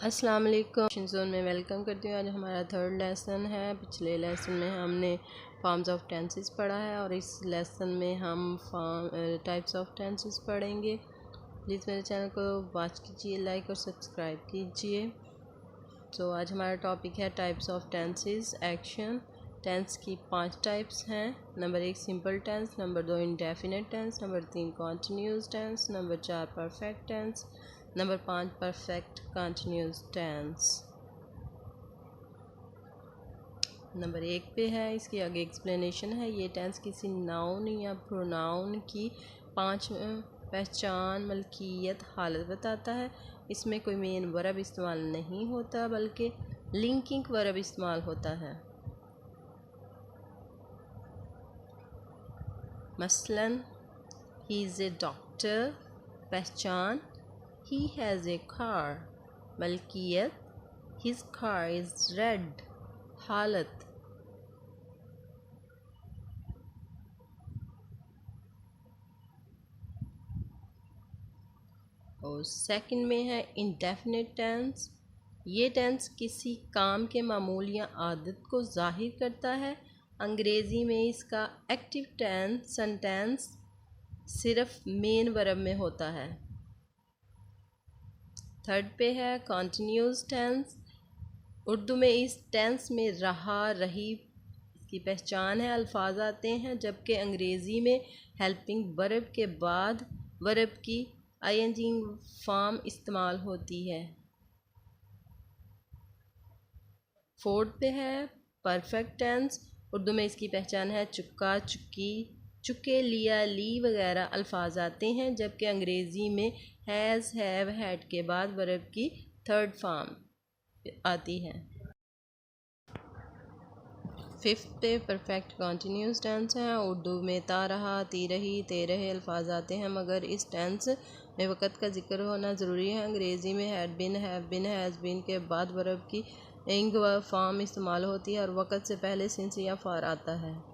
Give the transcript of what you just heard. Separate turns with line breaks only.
अस्सलाम वालेकुम जोन में वेलकम करती हूँ। आज हमारा थर्ड लेसन है। पिछले लेसन में हमने फॉर्म्स ऑफ टेंसेस पढ़ा है और इस लेसन में हम टाइप्स ऑफ टेंसेस पढ़ेंगे। प्लीज़ मेरे चैनल को वॉच कीजिए, लाइक और सब्सक्राइब कीजिए। तो आज हमारा टॉपिक है types of tenses. Action tense की 5 टाइप्स हैं। Number 1 simple tense, number 2 indefinite tense, number 3 continuous tense, number 4 perfect tense, number 5 perfect continuous tense. Number 1 पे है, इसके आगे एक्सप्लेनेशन है। ये टेंस किसी नाउन या प्रोनाउन की 5 पहचान, मलकियत, हालत बताता है। इसमें कोई मेन वर्ब इस्तेमाल नहीं होता बल्कि लिंकिंग वर्ब इस्तेमाल होता है। मसलन ही इज़ ए डॉक्टर, पहचान he has a car, Malkiyat his car is red, हालत और सेकंड में है इंडेफिनिट टेंस। ये टेंस किसी काम के मामूल या आदत को जाहिर करता है। अंग्रेज़ी में इसका एक्टिव टेंस सेंटेंस सिर्फ मेन वर्ब में होता है। थर्ड पे है कॉन्टिन्यूस टेंस। उर्दू में इस टेंस में रहा, रही की पहचान है, अल्फाज आते हैं, जबकि अंग्रेज़ी में हेल्पिंग वर्ब के बाद वर्ब की आईएनजी फॉर्म इस्तेमाल होती है। फोर्थ पे है परफेक्ट टेंस। उर्दू में इसकी पहचान है चुका, चुकी, चुके, लिया, ली वगैरह अल्फाज आते हैं, जबकि अंग्रेज़ी में हैज़, हैव, हैड के बाद वर्ब की थर्ड फॉर्म आती है। फिफ्थ पे परफेक्ट कॉन्टीन्यूस टेंस है। उर्दू में ता रहा, ती रही, ते रहे अल्फाज आते हैं, मगर इस टेंस में वक़्त का जिक्र होना ज़रूरी है। अंग्रेज़ी में had been, have been, has been के बाद वर्ब की इंग व फॉर्म इस्तेमाल होती है और वक़्त से पहले सिंस या फॉर आता है।